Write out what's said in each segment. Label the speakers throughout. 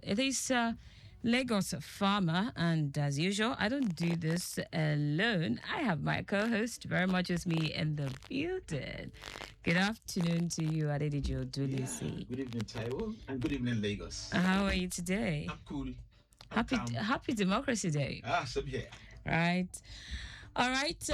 Speaker 1: It is Lagos farmer, and as usual, I don't do this alone. I have my co-host very much with me in the building. Good afternoon to you, Adedijo Dulisi.
Speaker 2: Good evening, Taiwo, and good evening, Lagos.
Speaker 1: How are you today?
Speaker 2: I'm cool.
Speaker 1: Happy Democracy Day.
Speaker 2: Same here.
Speaker 1: Right. All right.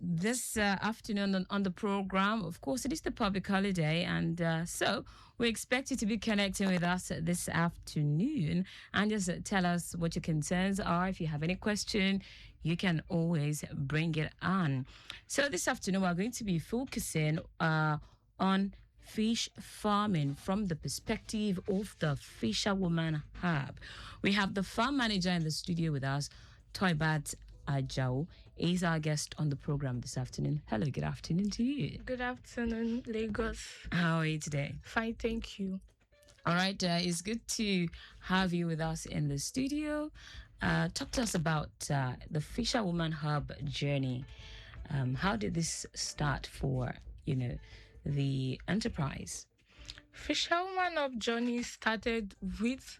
Speaker 1: This afternoon on the program, of course, it is the public holiday. And so we expect you to be connecting with us this afternoon and just tell us what your concerns are. If you have any question, you can always bring it on. So this afternoon, we're going to be focusing on fish farming from the perspective of the Fisherwoman Hub. We have the farm manager in the studio with us, Toibat Ajao, is our guest on the program this afternoon. Hello, good afternoon to you.
Speaker 3: Good afternoon, Lagos.
Speaker 1: How are you today?
Speaker 3: Fine, thank you.
Speaker 1: All right, it's good to have you with us in the studio. Talk to us about the Fisherwoman Hub journey. How did this start for, the enterprise?
Speaker 3: Fisherwoman Hub journey started with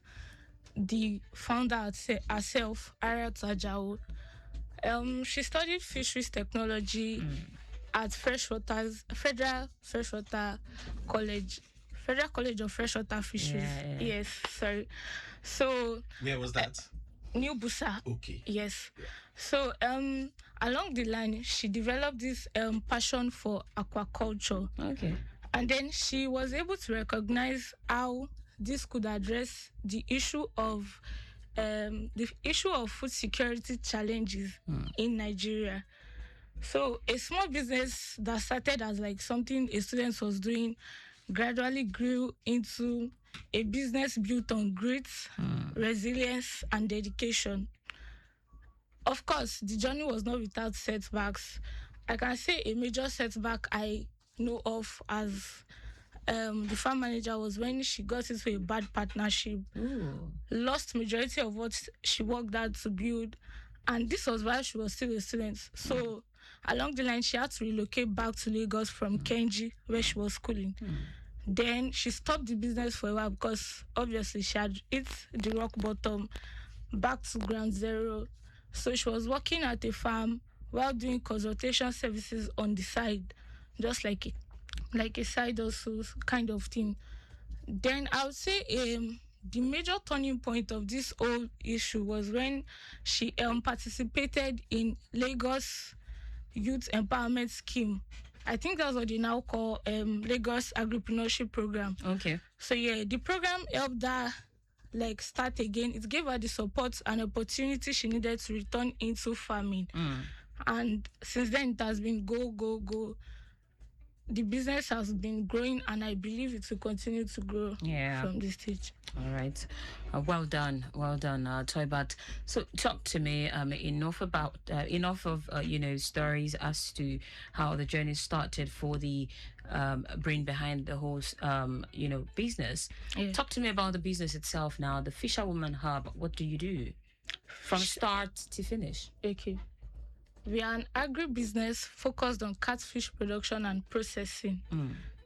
Speaker 3: the founder herself, Hairat Ajao. She studied Fisheries Technology at Federal College of Freshwater Fisheries.
Speaker 1: Yeah.
Speaker 3: Yes, sorry. So
Speaker 2: Where was that?
Speaker 3: New Bussa.
Speaker 2: Okay.
Speaker 3: Yes. So along the line, she developed this passion for aquaculture.
Speaker 1: Okay.
Speaker 3: And then she was able to recognize how this could address the issue of food security challenges in Nigeria. So a small business that started as like something a student was doing gradually grew into a business built on grit, resilience, and dedication. Of course, the journey was not without setbacks. I can say a major setback I know of as the farm manager was when she got into a bad partnership, lost majority of what she worked hard to build, and this was while she was still a student. So along the line, she had to relocate back to Lagos from Kenji, where she was schooling. Then she stopped the business for a while because obviously she had hit the rock bottom, back to ground zero. So she was working at a farm while doing consultation services on the side, just like a side hustle kind of thing. Then I would say the major turning point of this whole issue was when she participated in Lagos Youth Empowerment Scheme. I think that's what they now call Lagos Agribusiness program.
Speaker 1: Okay.
Speaker 3: So yeah, the program helped her start again. It gave her the support and opportunity she needed to return into farming. And since then it has been go. The business has been growing, and I believe it will continue to grow from this stage.
Speaker 1: All right. Well done, Toibat. So talk to me enough of stories as to how the journey started for the brain behind the whole business.
Speaker 3: Yeah.
Speaker 1: Talk to me about the business itself now, the Fisherwoman Hub. What do you do from start to finish?
Speaker 3: Okay. We are an agribusiness focused on catfish production and processing.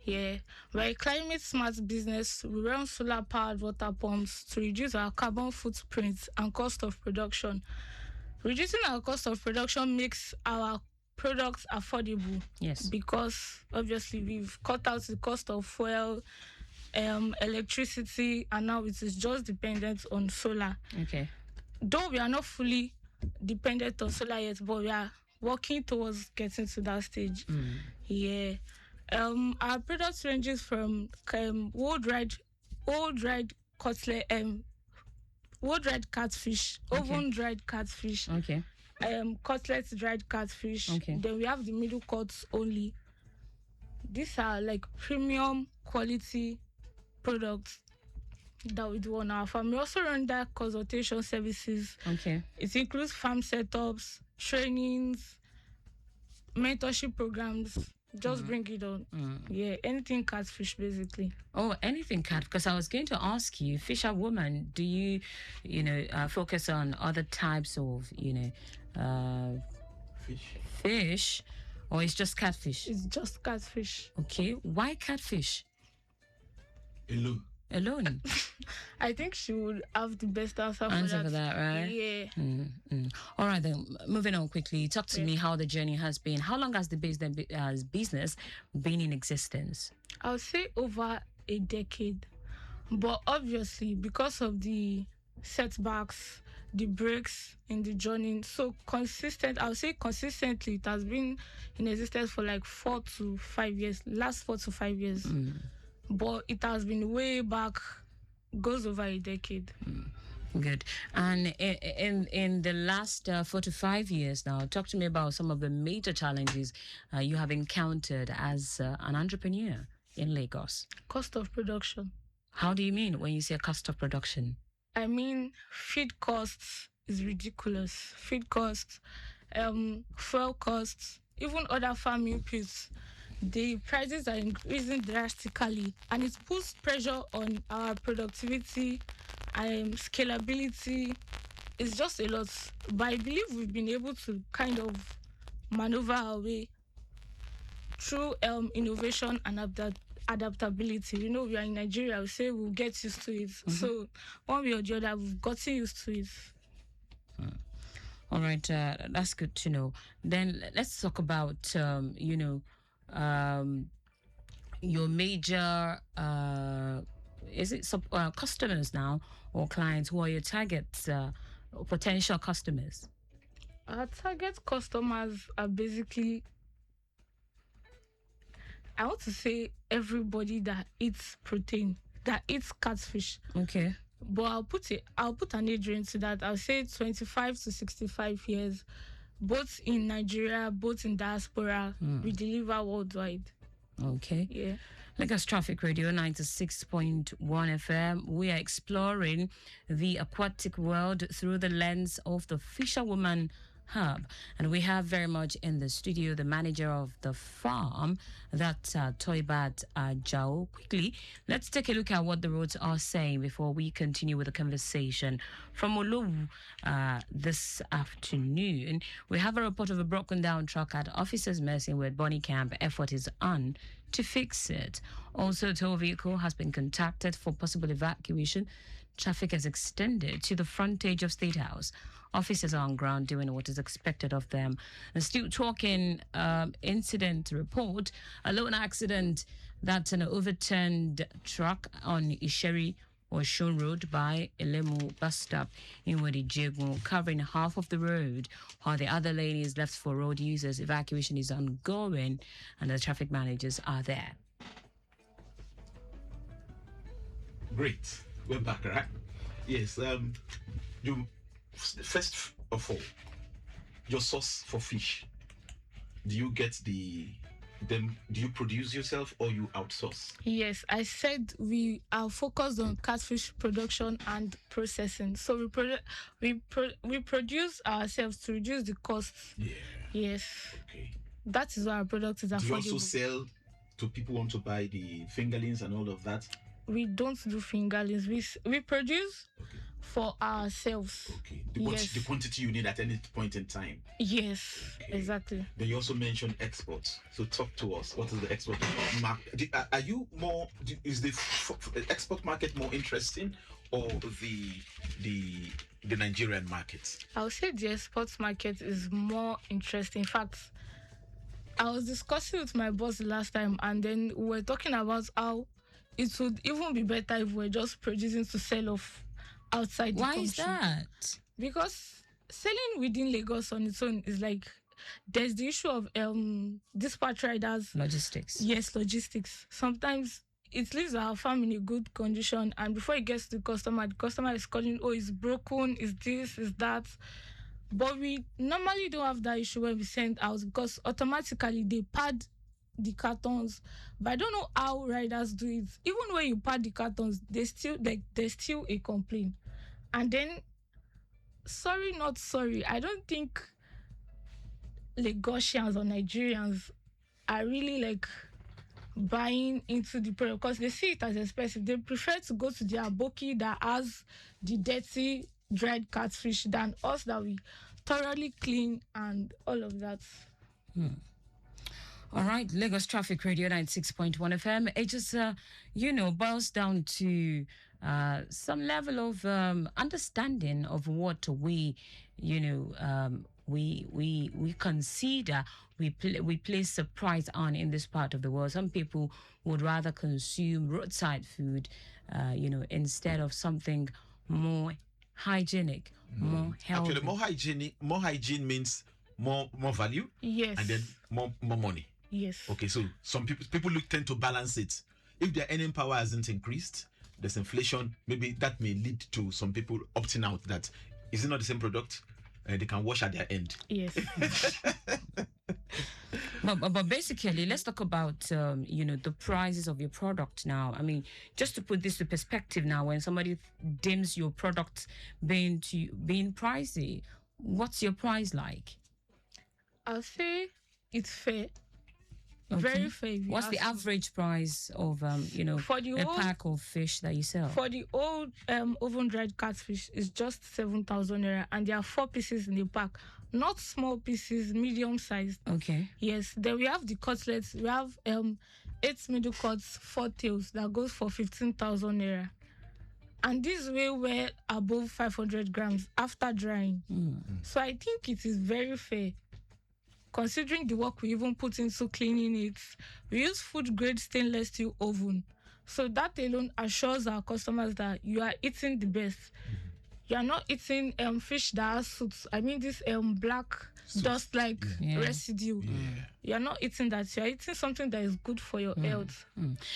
Speaker 3: Yeah, we're a climate-smart business. We run solar-powered water pumps to reduce our carbon footprint and cost of production. Reducing our cost of production makes our products affordable.
Speaker 1: Yes.
Speaker 3: Because obviously we've cut out the cost of fuel, electricity, and now it is just dependent on solar.
Speaker 1: Okay.
Speaker 3: Though we are not fully dependent on solar yet, but we are working towards getting to that stage. Yeah. Our products ranges from wood-dried cutlet, wood-dried catfish, oven-dried catfish, cutlets dried catfish.
Speaker 1: Okay.
Speaker 3: Then we have the middle cuts only. These are like premium quality products that we do on our farm. We also run that consultation services.
Speaker 1: Okay.
Speaker 3: It includes farm setups, trainings, mentorship programs. Just bring it on. Yeah, anything catfish basically.
Speaker 1: Oh, anything cat, because I was going to ask you, Fisherwoman, do you focus on other types of, fish, or it's just catfish?
Speaker 3: It's just catfish.
Speaker 1: Okay, why catfish?
Speaker 2: Alone.
Speaker 1: alone?
Speaker 3: I think she would have the best answer
Speaker 1: Answer
Speaker 3: for
Speaker 1: for that, right?
Speaker 3: Yeah.
Speaker 1: All right, then, moving on quickly. Talk to
Speaker 3: Yeah.
Speaker 1: me how the journey has been. How long has the business been in existence?
Speaker 3: I would say over a decade. But obviously, because of the setbacks, the breaks in the journey, so consistent, I would say consistently, it has been in existence for like 4 to 5 years, last 4 to 5 years. But it has been way back, goes over a decade.
Speaker 1: Good. And in the last 4 to 5 years now, talk to me about some of the major challenges you have encountered as an entrepreneur in Lagos.
Speaker 3: Cost of production.
Speaker 1: How do you mean when you say cost of production?
Speaker 3: I mean, feed costs is ridiculous. Feed costs, fuel costs, even other farm inputs. The prices are increasing drastically, and it puts pressure on our productivity and scalability. It's just a lot. But I believe we've been able to kind of maneuver our way through innovation and adaptability. You know, we are in Nigeria, we say we'll get used to it. So one way or the other, we've gotten used to it.
Speaker 1: All right, that's good to know. Then let's talk about, your major, customers now or clients? Who are your targets, potential customers?
Speaker 3: Our target customers are basically, I want to say, everybody that eats protein, that eats catfish.
Speaker 1: Okay.
Speaker 3: But I'll put an age range to that. I'll say 25 to 65 years, both in Nigeria, both in diaspora. We deliver worldwide.
Speaker 1: Okay.
Speaker 3: Yeah.
Speaker 1: Lagos Traffic Radio 96.1 FM. We are exploring the aquatic world through the lens of the FisherwomanHub. And we have very much in the studio the manager of the farm, that's Toibat Ajao. Quickly, let's take a look at what the roads are saying before we continue with the conversation. From Olowu this afternoon, we have a report of a broken down truck at Officers Messing with Bonnie Camp. Effort is on to fix it. Also, a tow vehicle has been contacted for possible evacuation. Traffic has extended to the frontage of State House. Officers are on ground doing what is expected of them. And still talking incident report, a lone accident that's an overturned truck on Isheri Oshun Road by Elemu bus stop in Wadijegun, covering half of the road, while the other lane is left for road users. Evacuation is ongoing and the traffic managers are there.
Speaker 2: Great. We're back, right? Yes. You first of all, your source for fish. Do you get them? Do you produce yourself or you outsource?
Speaker 3: Yes, I said we are focused on catfish production and processing. So we produce ourselves to reduce the costs.
Speaker 2: Yeah.
Speaker 3: Yes.
Speaker 2: Okay.
Speaker 3: That is why our product is affordable.
Speaker 2: Do you also sell to people who want to buy the fingerlings and all of that?
Speaker 3: We don't do fingerlings. We produce for ourselves.
Speaker 2: Okay.
Speaker 3: Yes.
Speaker 2: The quantity you need at any point in time.
Speaker 3: Yes,
Speaker 2: Okay.
Speaker 3: exactly.
Speaker 2: Then you also mentioned exports. So talk to us. What is the export market? Are you more? Is the export market more interesting, or the Nigerian market?
Speaker 3: I would say the export market is more interesting. In fact, I was discussing with my boss last time, and then we were talking about how it would even be better if we were just producing to sell off outside the country.
Speaker 1: Why is that?
Speaker 3: Because selling within Lagos on its own is like, there's the issue of dispatch riders.
Speaker 1: Logistics.
Speaker 3: Yes, logistics. Sometimes it leaves our farm in a good condition, and before it gets to the customer is calling, oh, it's broken, it's this, it's that. But we normally don't have that issue when we send out, because automatically they pad the cartons. But I don't know how riders do it. Even when you pad the cartons, there's still a complaint. And then, sorry, not sorry, I don't think Lagosians or Nigerians are really buying into the product because they see it as expensive. They prefer to go to the aboki that has the dirty dried catfish than us that we thoroughly clean and all of that.
Speaker 1: All right, Lagos Traffic Radio 96.1 FM. It just, boils down to some level of understanding of what we, we consider we place a price on in this part of the world. Some people would rather consume roadside food, instead of something more hygienic, more healthy.
Speaker 2: Actually, more hygiene means more value.
Speaker 3: Yes.
Speaker 2: And then more money.
Speaker 3: Yes.
Speaker 2: Okay, so some people tend to balance it. If their earning power hasn't increased, there's inflation. Maybe that may lead to some people opting out. That is it not the same product? They can wash at their end.
Speaker 3: Yes.
Speaker 1: But basically, let's talk about the prices of your product now. I mean, just to put this to perspective now, when somebody deems your product being pricey, what's your price like?
Speaker 3: I'll say it's fair.
Speaker 1: Okay.
Speaker 3: Very fair.
Speaker 1: What's the average price of
Speaker 3: for the
Speaker 1: a pack of fish that you sell?
Speaker 3: For the old oven dried catfish, it's just 7,000 naira, and there are 4 pieces in the pack. Not small pieces, medium sized.
Speaker 1: Okay.
Speaker 3: Yes. Then we have the cutlets. We have 8 middle cuts, 4 tails that goes for 15,000 naira. And this weigh above 500 grams after drying. So I think it is very fair. Considering the work we even put into cleaning it, we use food grade stainless steel oven. So that alone assures our customers that you are eating the best. You are not eating fish that has soot. I mean this black dust-like residue. You are not eating that. You are eating something that is good for your health.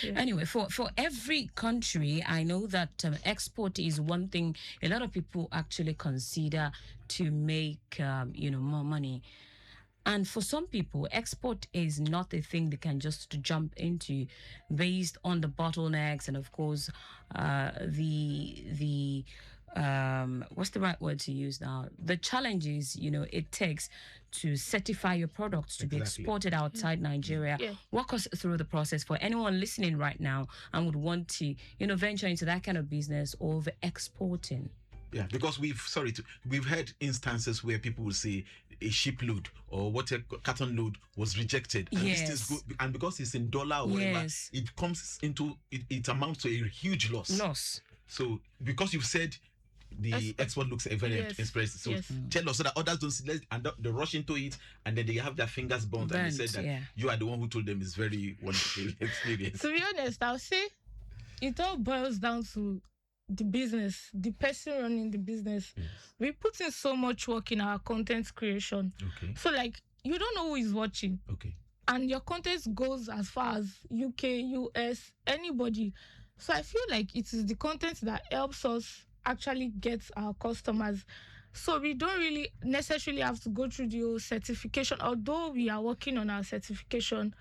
Speaker 3: Yeah.
Speaker 1: Anyway, for every country, I know that export is one thing a lot of people actually consider to make more money. And for some people, export is not a thing they can just jump into based on the bottlenecks and, of course, the what's the right word to use now? The challenges, it takes to certify your products to be exported outside Nigeria.
Speaker 3: Yeah.
Speaker 1: Walk us through the process for anyone listening right now and would want to, venture into that kind of business of exporting.
Speaker 2: Yeah, because we've heard instances where people will say a shipload or what a carton load was rejected, and this is good, and because it's in dollar or whatever, it comes into it amounts to a huge loss. So because you've said the export looks very expressive, so tell us so that others don't see and they rush into it, and then they have their fingers burnt and they said that you are the one who told them it's very wonderful experience.
Speaker 3: To be honest, I'll say it all boils down to the business, the person running the business. We put in so much work in our content creation. Okay. So you don't know who is watching. Okay. And your content goes as far as UK, US, anybody. So I feel like it is the content that helps us actually get our customers. So we don't really necessarily have to go through the whole certification, although we are working on our certification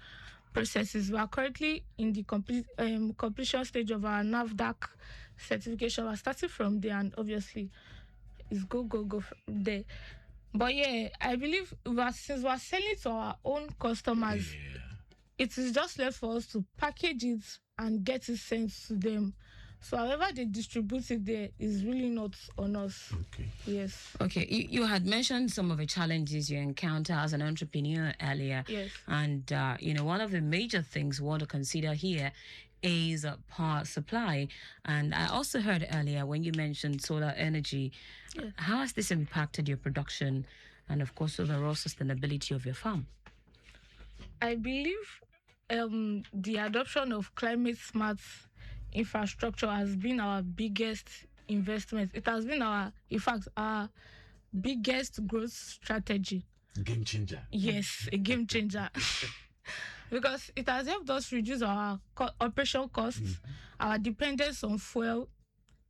Speaker 3: processes. We are currently in the completion stage of our NAFDAC certification. We're starting from there, and obviously it's go from there. But I believe since we're selling to our own customers, it is just left for us to package it and get it sent to them. So however they distribute it there is really not on us. Okay. Yes.
Speaker 1: Okay. You had mentioned some of the challenges you encounter as an entrepreneur earlier.
Speaker 3: Yes.
Speaker 1: And, one of the major things we want to consider here is power supply. And I also heard earlier when you mentioned solar energy, how has this impacted your production and, of course, overall sustainability of your farm?
Speaker 3: I believe the adoption of climate-smart infrastructure has been our biggest investment. It has been our biggest growth strategy.
Speaker 2: Game changer.
Speaker 3: Yes, a game changer. Because it has helped us reduce our operation costs, our dependence on fuel,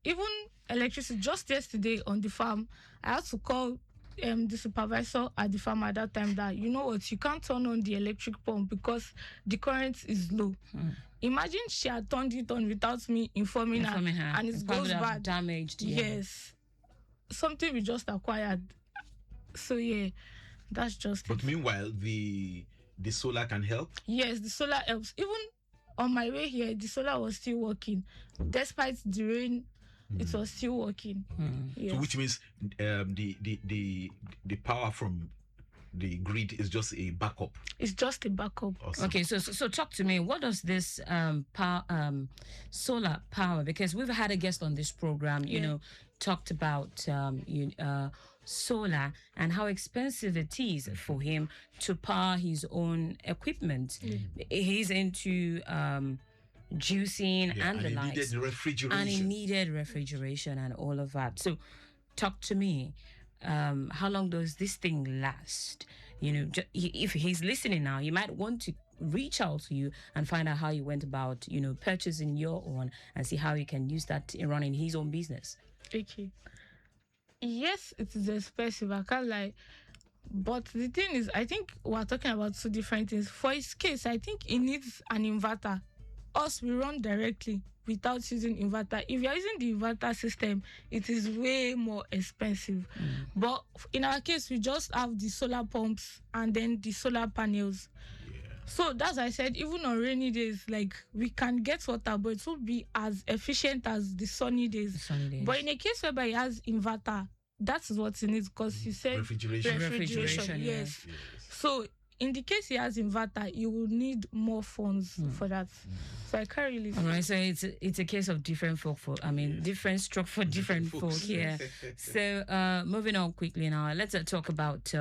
Speaker 3: even electricity. Just yesterday on the farm, I had to call the supervisor at the farm at that time that, you know what, you can't turn on the electric pump because the current is low. Imagine she had turned it on without me informing her, and it goes bad.
Speaker 1: Damaged.
Speaker 3: Yes. Something we just acquired. So that's just
Speaker 2: But meanwhile, the solar can help?
Speaker 3: Yes, the solar helps. Even on my way here, the solar was still working. Despite the rain, it was still working.
Speaker 2: Yes. So which means the power from the grid is just a backup.
Speaker 3: It's just a backup.
Speaker 2: Awesome.
Speaker 1: Okay, so talk to me. What does this solar power? Because we've had a guest on this program, talked about solar and how expensive it is for him to power his own equipment. He's into juicing and the
Speaker 2: he
Speaker 1: likes,
Speaker 2: needed refrigeration.
Speaker 1: and he needed refrigeration and all of that. So, talk to me. How long does this thing last? If he's listening now, he might want to reach out to you and find out how you went about, purchasing your own and see how he can use that in running his own business.
Speaker 3: Okay. Yes, it is expensive. I can't lie. But the thing is, I think we're talking about two different things. For his case, I think he needs an inverter. Us, we run directly without using inverter. If you're using the inverter system, it is way more expensive. But in our case, we just have the solar pumps and then the solar panels. So that's why I said, even on rainy days, like, we can get water, but it won't be as efficient as the sunny days. But in a case whereby he has inverter, that's what he needs, because he said refrigeration. Yes. So in the case he has inverter, you will need more funds for that. So I can't really.
Speaker 1: All right, so it's a case of different folk different stroke for different folk. Yeah. So moving on quickly now, let's talk about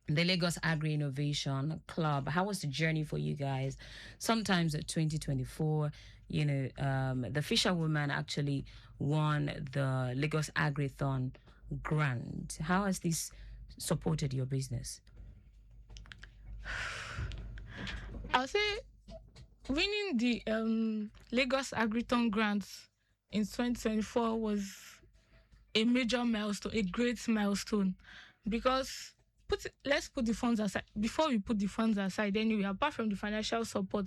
Speaker 1: the Lagos Agri Innovation Club. How was the journey for you guys? Sometimes at 2024, the fisherwoman actually won the Lagos Agrithon grant. How has this supported your business?
Speaker 3: I'll say winning the Lagos Agrithon grants in 2024 was a major milestone, a great milestone, because let's put the funds aside. Before we put the funds aside, anyway, apart from the financial support,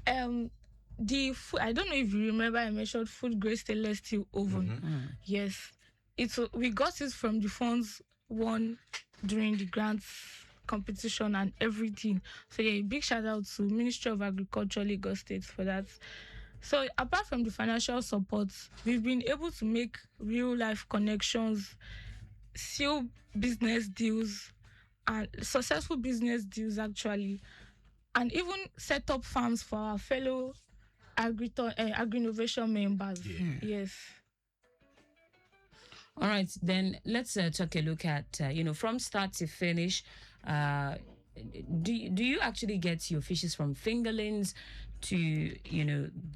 Speaker 3: the food, I don't know if you remember, I mentioned food grade stainless steel oven. Yes, we got it from the funds won during the grants competition and everything. So yeah, a big shout out to Ministry of Agriculture, Lagos State, for that. So apart from the financial support, we've been able to make real life connections, seal business deals, and successful business deals actually, and even set up farms for our fellow agri-innovation members. Yes.
Speaker 1: All right, then let's take a look at from start to finish. Do you actually get your fishes from fingerlings to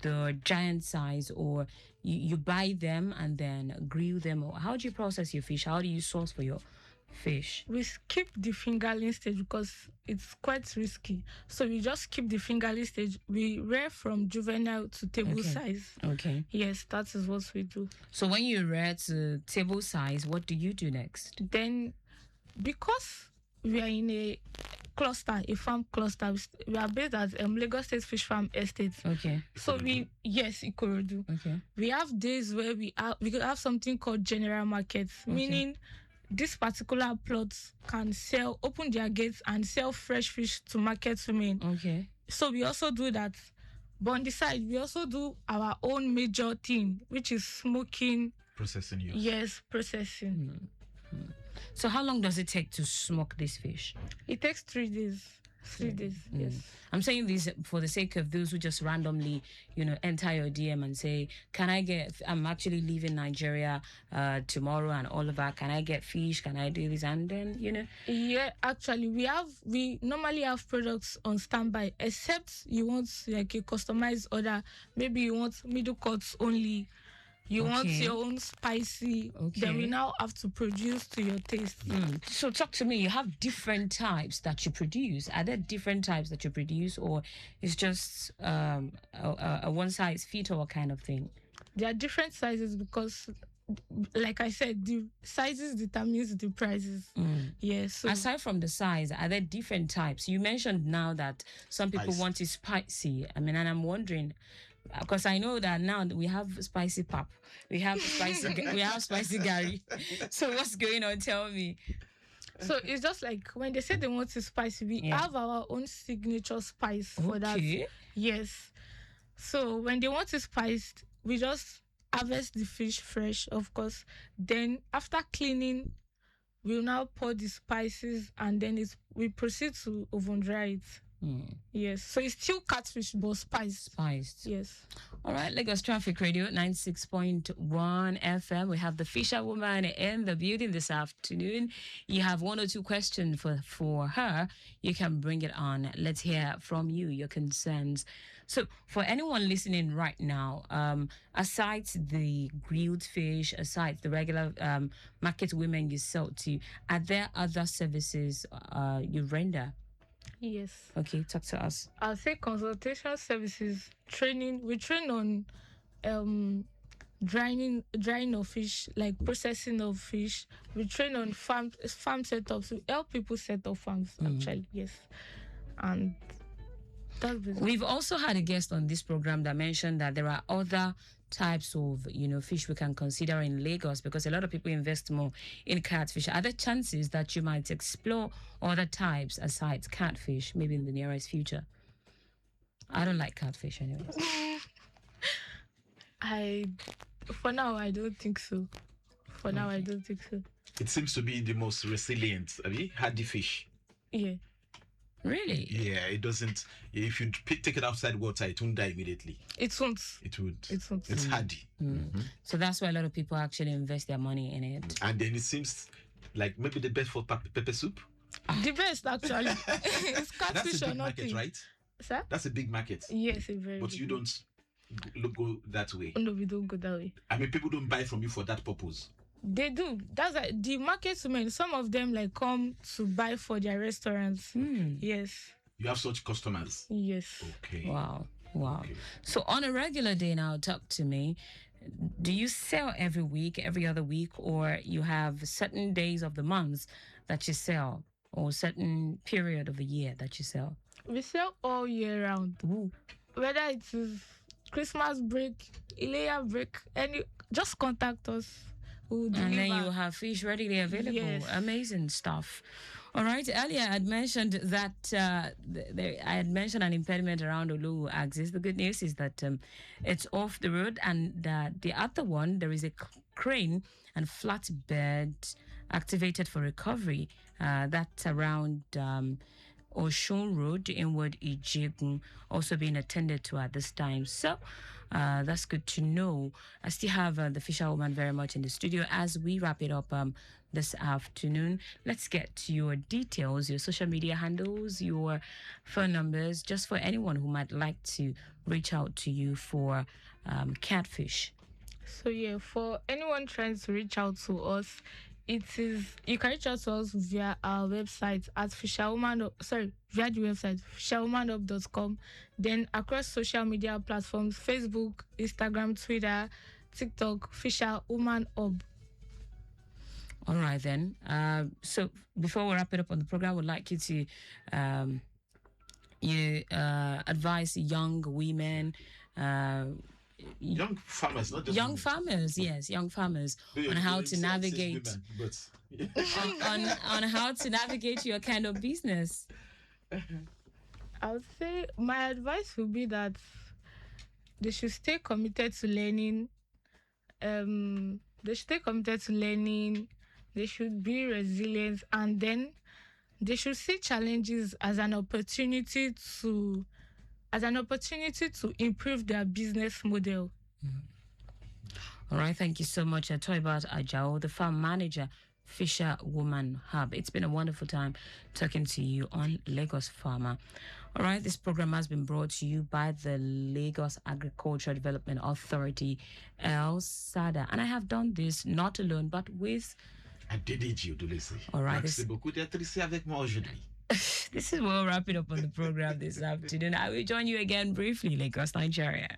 Speaker 1: the giant size, or you buy them and then grill them, or how do you process your fish? How do you source for your fish?
Speaker 3: We skip the fingerling stage because it's quite risky. So we just keep the fingerling stage. We rear from juvenile to table size.
Speaker 1: Okay.
Speaker 3: Yes, that is what we do.
Speaker 1: So when you rear to table size, what do you do next?
Speaker 3: Then, because we are in a cluster, a farm cluster, we are based at Lagos State Fish Farm Estate.
Speaker 1: Okay.
Speaker 3: So Ikorodu.
Speaker 1: Okay.
Speaker 3: We have days where we have something called general markets, meaning this particular plot can open their gates and sell fresh fish to market women.
Speaker 1: Okay.
Speaker 3: So we also do that. But on the side, we also do our own major thing, which is smoking.
Speaker 2: Processing, yes.
Speaker 3: Yes, processing.
Speaker 1: So how long does it take to smoke this fish?
Speaker 3: It takes 3 days. 3 days, yes.
Speaker 1: I'm saying this for the sake of those who just randomly, enter your DM and say, I'm actually leaving Nigeria tomorrow and all of that. Can I get fish? Can I do this? And then,
Speaker 3: Yeah, actually, we normally have products on standby, except you want like a customized order. Maybe you want middle cuts only. You want your own spicy, then we now have to produce to your taste.
Speaker 1: So talk to me, you have different types that you produce. Are there different types that you produce, or it's just a one size fit all kind of thing?
Speaker 3: There are different sizes because, like I said, the sizes determines the prices. Yes. So
Speaker 1: aside from the size, are there different types? You mentioned now that some people want it spicy. And I'm wondering, because I know that now we have spicy pap, we have spicy gari. So what's going on? Tell me.
Speaker 3: So it's just like when they say they want it spicy, we have our own signature spice for that. Yes. So when they want it spiced, we just harvest the fish fresh, of course. Then after cleaning, we'll now pour the spices, and then we proceed to oven dry it. Yes, so it's still catfish but spiced. Yes.
Speaker 1: All right, Lagos Traffic Radio 96.1 FM. We have the fisherwoman in the building this afternoon. You have one or two questions for her. You can bring it on. Let's hear from you, your concerns. So for anyone listening right now, aside the grilled fish, aside the regular market women you sell to, are there other services you render?
Speaker 3: Yes.
Speaker 1: Okay, talk to us.
Speaker 3: I'll say consultation services, training. We train on drying of fish, like processing of fish. We train on farm setups. We help people set up farms, actually. Yes. And that's basically.
Speaker 1: We've also had a guest on this program that mentioned that there are other types of fish we can consider in Lagos, because a lot of people invest more in catfish. Are there chances that you might explore other types aside catfish, maybe in the nearest future? I don't like catfish anyways.
Speaker 3: For now, I don't think so. I don't think so.
Speaker 2: It seems to be the most resilient, hardy fish.
Speaker 3: Yeah.
Speaker 1: Really?
Speaker 2: Yeah, it doesn't. If you take it outside water, it won't die immediately.
Speaker 3: It won't.
Speaker 2: It would.
Speaker 3: It won't.
Speaker 2: It's hardy.
Speaker 1: So that's why a lot of people actually invest their money in it.
Speaker 2: And then it seems like maybe the best for pepper soup.
Speaker 3: The best, actually. It's catfish
Speaker 2: That's a
Speaker 3: or
Speaker 2: big market,
Speaker 3: nothing.
Speaker 2: right?
Speaker 3: Sir?
Speaker 2: That's a big market.
Speaker 3: Yes, a very.
Speaker 2: But
Speaker 3: big
Speaker 2: you don't go that way.
Speaker 3: No, we don't go that way.
Speaker 2: I mean, people don't buy from you for that purpose.
Speaker 3: They do. That's like the market women. Some of them like come to buy for their restaurants. Yes.
Speaker 2: You have such customers.
Speaker 3: Yes.
Speaker 2: Okay.
Speaker 1: Wow.
Speaker 2: Okay.
Speaker 1: So on a regular day now, talk to me. Do you sell every week, every other week, or you have certain days of the month that you sell, or certain period of the year that you sell?
Speaker 3: We sell all year round.
Speaker 1: Ooh.
Speaker 3: Whether it is Christmas break, Ilea break, just contact us. We'll deliver.
Speaker 1: And then you have fish readily available.
Speaker 3: Yes.
Speaker 1: Amazing stuff. All right. Earlier, I had mentioned that I had mentioned an impediment around Olu axis. The good news is that it's off the road, and the other one, there is a crane and flatbed activated for recovery. That's around Oshun Road, inward Ijegun, also being attended to at this time. So that's good to know. I still have the fisherwoman very much in the studio as we wrap it up this afternoon. Let's get to your details, your social media handles, your phone numbers, just for anyone who might like to reach out to you for catfish.
Speaker 3: So yeah, for anyone trying to reach out to us, you can reach out to us via our website at via the website fisherwomanhub.com. Then across social media platforms, Facebook, Instagram, Twitter, TikTok, FisherwomanHub.
Speaker 1: All right then. So before we wrap it up on the program, I would like you to advise young women,
Speaker 2: Young farmers, not just
Speaker 1: young
Speaker 2: women.
Speaker 1: farmers, yes, young farmers, on how to navigate
Speaker 2: Women, but
Speaker 1: on how to navigate your kind of business.
Speaker 3: I would say my advice would be that they should stay committed to learning. They should be resilient, and then they should see challenges as an opportunity to improve their business model.
Speaker 1: All right, thank you so much, Toibat Ajao, the farm manager, FisherwomanHub. It's been a wonderful time talking to you on Lagos Farmer. All right, this program has been brought to you by the Lagos Agriculture Development Authority, LSADA. And I have done this not alone, but with... All right, this is where we'll wrap it up on the program this afternoon. I will join you again briefly, Lagos, Nigeria.